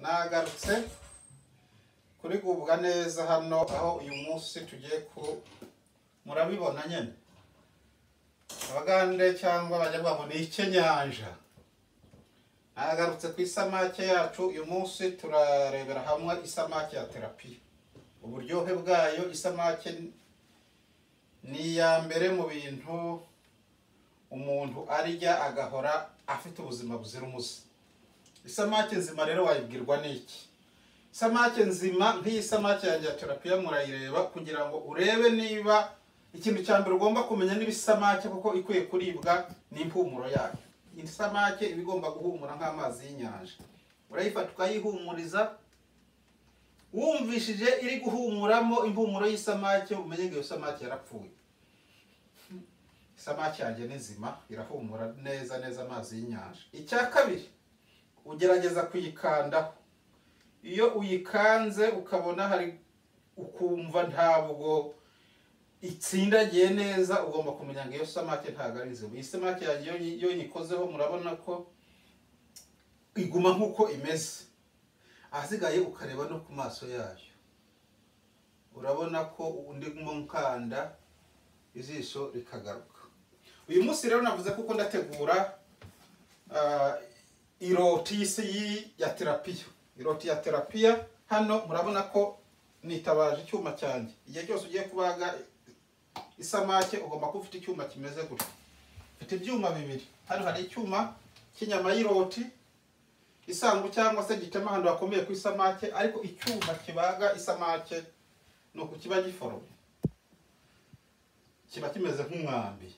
nagarutse kuri gubwa neza hano aho uyu munsi tugiye ku murabibona nyene abagande cyangwa abanyarwanda ni icyenyanja. Nagarutse ku isamake yacu uyu munsi turarebera hamwe isamake ya terapiya, uburyohe bwayo. Isamake ni ya mbere mu bintu umuntu arya agahora afite ubuzima buzira umuze. Isamake nzima rero wayibwirwa n'iki? Isamake nzima nk'iyi samake yanjye ya terapiya murayireba kugira ngo urebe niba ikintu cya mbere ugomba kumenya niba isamake kuko ikwiye kuribwa n'impumuro yayo. Iyi samake iba igomba guhumura nk'amazi y'inyanja. Urayifata ukayihumuriza, wumvishije iri guhumuramo impumuro y'isamake umenye ngo iyo samake yarapfuye. Isamake yanjye ni nzima, irahumura neza neza amazi y'inyanja. Icya kabiri, ugerageza kuyikandaho. Iyo uyikanze ukabona hari ukumva ntabwo itsindagiye neza, ugomba kumenya ngo iyo samake ntabwo ari nzima. Iyi samake yanjye iyo nyikozeho murabona ko iguma nk'uko imeze. Ahasigaye ukareba no ku maso yayo, urabona ko undi nkanda ijisho rikagaruka. Uyu munsi rero navuze kuko ndategura iroti y'isi ya terapiya. Iroti ya terapiya hano murabona ko nitabaje icyuma cyanjye. Igihe cyose ugiye kubaga isamake ugomba kuba ufite icyuma kimeze gutya. Mfite ibyuma bibiri. Hano hari icyuma cy'inyama y'iroti isanzwe cyangwa se gitema ahantu hakomeye ku isamake, ariko icyuma kibaga isamake nuko kiba giforomye, kiba kimeze nk'umwambi.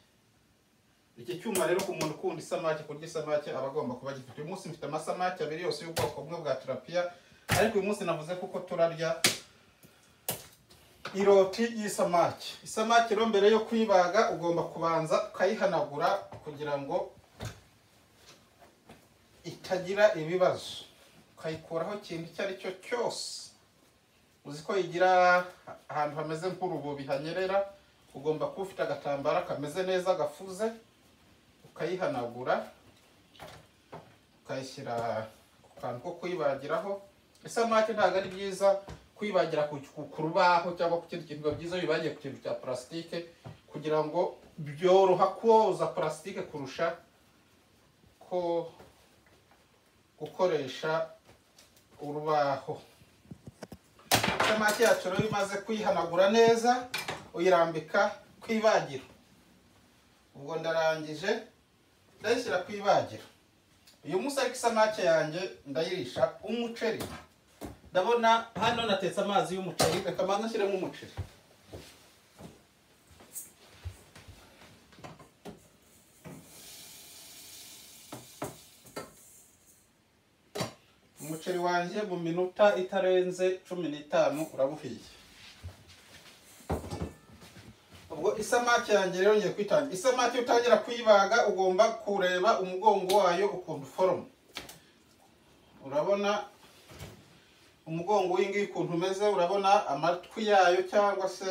Iki cyuma rero ku muntu ukunda isamake, kurya isamake aba agomba kuba gifite. Uyu munsi mfite amasamake abiri yose y'ubwoko bumwe bwa terapiya, ariko uyu munsi navuze kuko turarya iroti y'isamake. Isamake rero mbere yo kuyibaga ugomba kubanza ukayihanagura kugira ngo itagira ibibazo, ukayikuraho ikintu icyo ari cyo cyose. Uzi ko igira ahantu hameze nk'urubobi hanyerera, ugomba kuba ufite agatambara kameze neza gafuze, ukayihanagura ukayishyira ku kantu ko kuyibagiraho. Isamake ntabwo ari byiza kuyibagira ku rubaho cyangwa ku kindi kintu, biba byiza bibagiye ku kintu cya plastique kugira ngo byoroha koza plastique kurusha ko gukoresha urubaho. Isamake yacu rero imaze kuyihanagura neza uyirambika ku ibagiro. Ubwo ndarangije ndayishyira ku ibagiro. Uyu munsi ariko isamake yanjye ndayirisha umuceri. Ndabona hano natetse amazi y'umuceri, reka manza nshyiremo umuceri. Umuceri wanjye mu minota itarenze 15 urabuhiye. Ubwo isamake yanjye rero ngiye kwitangira. Isamake utangira kuyibaga ugomba kureba umugongo wayo ukuntu foroma. Urabona umugongo w'ingi ukuntu umeze, urabona amatwi yayo cyangwa se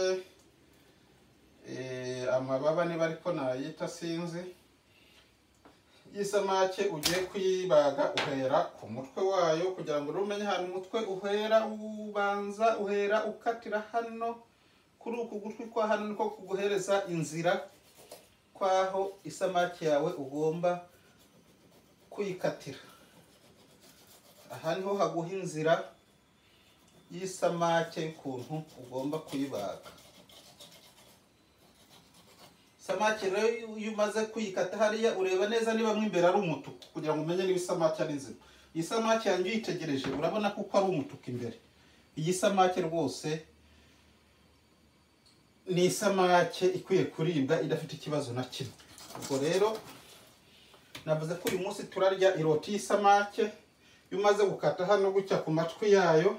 amababa niba ariko nayita sinzi. Isamake ugiye kuyibaga uhera ku mutwe wayo kugira ngo umenye ahantu umutwe uhera. Ubanza uhera ukatira hano kuri uku gutwi kwa hano, niko kuguhereza inzira kwaho isamake yawe ugomba kuyikatira. Aha niho haguha inzira y'isamake y'ukuntu ugomba kuyibaga. Isamake rero iyo umaze kuyikata hariya ureba neza niba mo imbere ari umutuku kugira ngo umenye niba isamake ari nzima. Iyi samake yanjye uyitegereje urabona kuko ari umutuku imbere. Iyi samake rwose ni isamake ikwiye kuribwa idafite ikibazo na kimwe. Ubwo rero navuze ko uyu munsi turarya iroti y'isamake. Iyo umaze gukata hano gutya ku matwi yayo,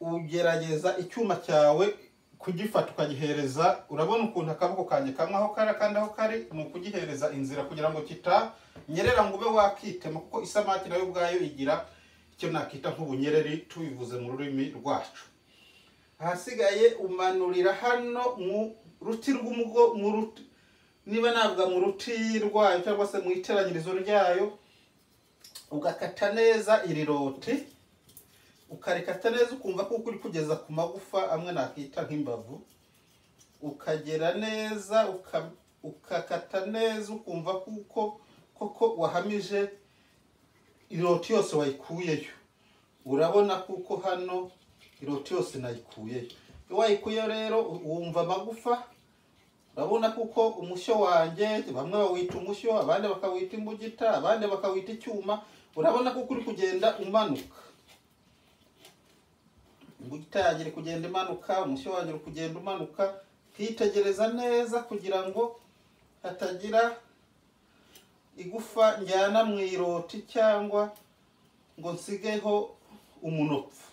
ugerageza icyuma cyawe kugifata ukagihereza. Urabona ukuntu akaboko kanjye kamwe aho kari kandi aho kari, ni ukugihereza inzira kugira ngo kitanyerera ngo ube wakitema, kuko isamake nayo ubwayo igira icyo nakita nk'ubunyereri tubivuze mu rurimi rwacu. Ahasigaye umanurira hano mu ruti niba navuga mu ruti rwayo cyangwa se mu iteranyirizo ryayo, ugakata neza iri roti, ukarikata neza ukumva ko uri kugeza ku magufa amwe nakita nk'imbavu, ukagera neza ukakata neza ukumva kuko koko wahamije iroti yose wayikuyeyo. Urabona kuko hano iroti yose nayikuyeyo. Iyo wayikuyeyo rero wumva amagufa, urabona kuko umushyo wanjye bamwe bawita umushyo, abandi bakawita imbugita, abandi bakawita icyuma. Urabona kuko uri kugenda umanuka, imbugita yanjye iri kugenda imanuka, umushyo wanjye uri kugenda umanuka. Kwitegereza neza kugira ngo hatagira igufa njyana mu iroti cyangwa ngo nsigeho umunopfu.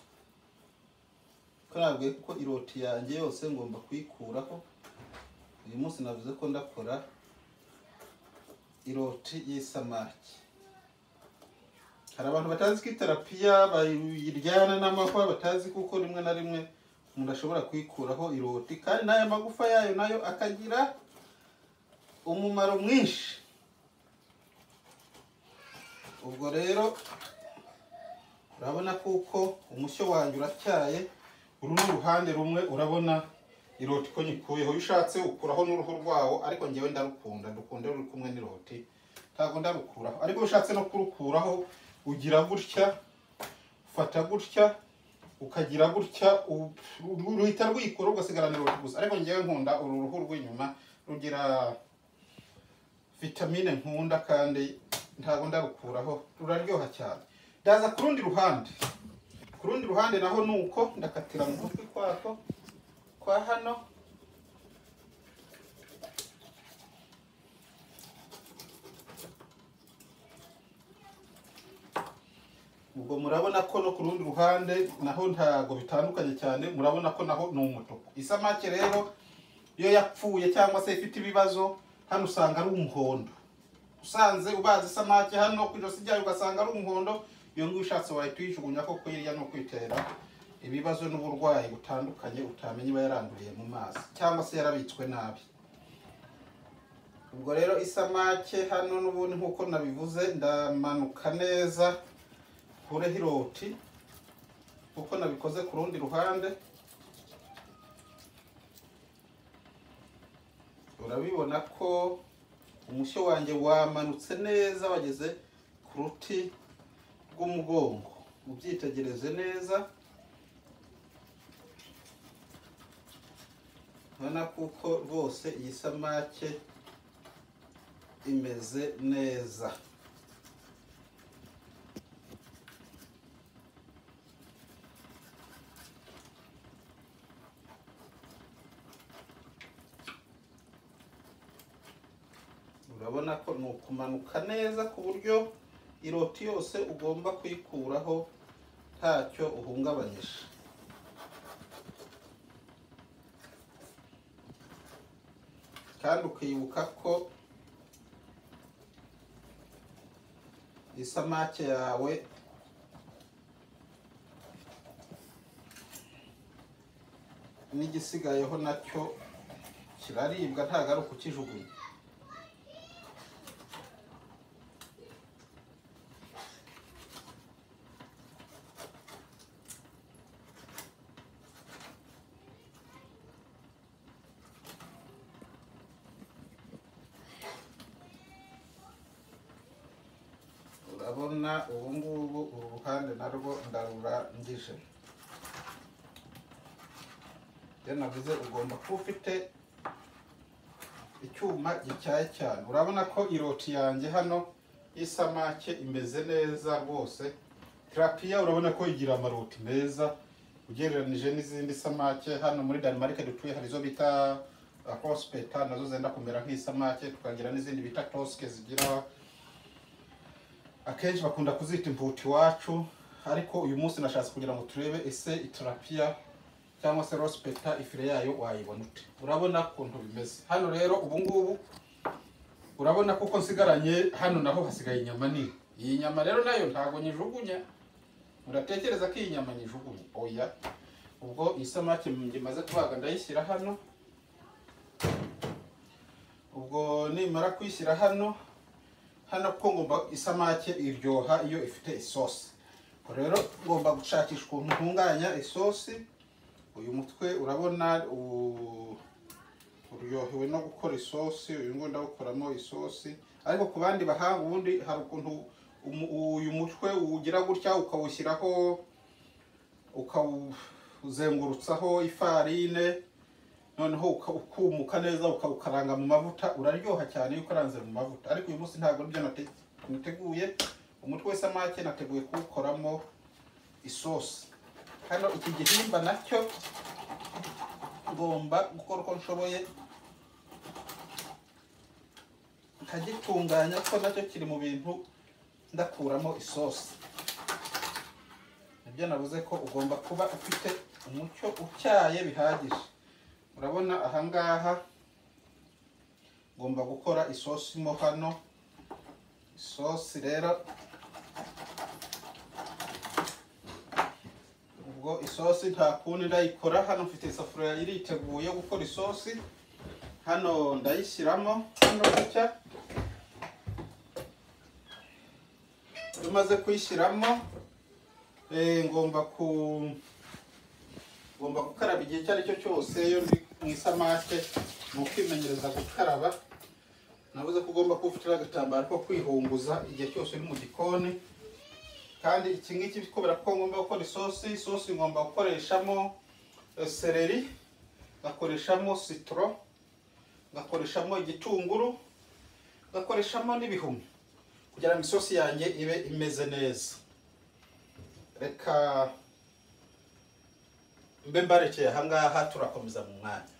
Karabwe ko iroti yanjye yose ngomba kuyikuraho. Uyu munsi navuze ko ndakora iroti y'isamaki. Hari abantu batazi ko terapiya bayiryana n'amahwa, batazi kuko rimwe na rimwe umuntu ashobora kuyikuraho iroti, kandi n'aya magufa yayo nayo akagira umumaro mwinshi. Ubwo rero urabona kuko umushyo wanjye uracyaye, uru n'uruhande rumwe urabona iroti ko nyikuyeho. Iyo ushatse ukuraho n'uruhu rwawo, ariko njyewe ndarukunda ruri kumwe n'iroti, ntabwo ndarukuraho. Ariko iyo ushatse no kurukuraho ugira gutya, ufata gutya, ukagira gutya, ruhita rwikura ugasigarana iroti gusa. Ariko njyewe nkunda uru ruhu rw'inyuma, rugira vitamine nkunda kandi ntabwo ndarukuraho, ruraryoha cyane. Ndaza ku rundi ruhande. Ku rundi ruhande naho nuko ndakatira mu gutwi kwako kwa hano. Ubwo murabona ko no ku rundi ruhande naho ntago bitandukanye cyane, murabona ko naho ni umutuku. Isamake rero iyo yapfuye cyangwa se ifite ibibazo, hano usanga ari umuhondo. Usanze ubaza isamake hano ku ijosi ryayo ugasanga ari umuhondo, iyo ngo ushatse wahita uyijugunya ko kwirya no kwitera ibibazo n'uburwayi butandukanye utamenye iba yaranduriye mu mazi cyangwa se yarabitswe nabi. Ubwo rero isamake hano n'ubundi nkuko nabivuze, ndamanuka neza kureho iroti kuko nabikoze ku rundi ruhande. Urabibona ko umushyo wanjye wamanutse neza, wageze ku ruti rw'umugongo. Mubyitegereze neza, urabona kuko rwose iyi samake imeze neza. Urabona ko ni ukumanuka neza ku buryo iroti yose ugomba kuyikuraho ntacyo uhungabanyije. Kandi ukibuka ko isamake yawe n'igisigayeho nacyo kiraribwa, ntabwo ari ukukijugunya. Urabona ubu ngubu uru ruhande narwo ndarurangije. Iyo navuze ugomba kuba ufite icyuma gicyaye cyane. Urabona ko iroti yanjye hano y'isamake imeze neza rwose. Terapiya urabona ko igira amaroti meza ugereranije n'izindi samake. Hano muri Denmark dutuye hari izo bita Hospeta, nazo zenda kumera nk'isamake. Tukagira n'izindi bita Toske zigira, akenshi bakunda kuzita imputi wacu. Ariko uyu munsi nashatse kugira ngo turebe ese iterapiya cyangwa se Hospeta ifire yayo wayibona ute. Urabona ukuntu bimeze hano rero. Ubu ngubu urabona kuko nsigaranye hano naho hasigaye inyama nini. Iyi nyama rero nayo ntago nyijugunya. Uratekereza ko iyi nyama nyijugunya? Oya. Ubwo isamake ngimaze kubaga ndayishyira hano. Ubwo nimara kwishyira hano hano ko ngomba isamake iryoha iyo ifite isosi. Rero ngomba gushakisha ukuntu ntunganya isosi. Uyu mutwe urabona uryohewe no gukora isosi, uyu ngo ndawukoramo isosi. Ariko ku bandi bahanga ubundi hari ukuntu uyu mutwe ugira gutya ukawushyiraho ukawuzengurutsaho ifarine, noneho ukumuka neza ukawukaranga mu mavuta. Uraryoha cyane iyo ukaranze mu mavuta. Ariko uyu munsi ntabwo nibyo nateguye. Umutwe w'isamake nateguye kuwukoramo isosi. Hano iki gihimba nacyo ngomba gukora uko nshoboye nkagitunganya, ko nacyo kiri mu bintu ndakuramo isosi. Nibyo navuze ko ugomba kuba ufite umucyo utyaye bihagije. Urabona ahangaha ngomba gukora isosi mo hano. Isosi rero ubwo isosi nta kundi ndayikora. Hano mfite isafuriya iriteguye gukora isosi. Hano ndayishyiramo hano gutya. Tumaze kuyishyiramo ngomba gukaraba igihe icyo ari cyo cyose. Iyo ndi mu isamake ni ukwimenyereza gukaraba. Navuze ko ugomba kuba ufite agatambaro ko kwihunguza igihe cyose uri mu gikoni. Kandi iki ngiki kubera ko ngomba gukora isosi ngomba gukoreshamo seleri, ngakoreshamo citron, ngakoreshamo igitunguru, ngakoreshamo n'ibihumyo kugira ngo isosi yanjye ibe imeze neza. Reka mbe mbarekeye ahangaha, turakomeza mu mwanya.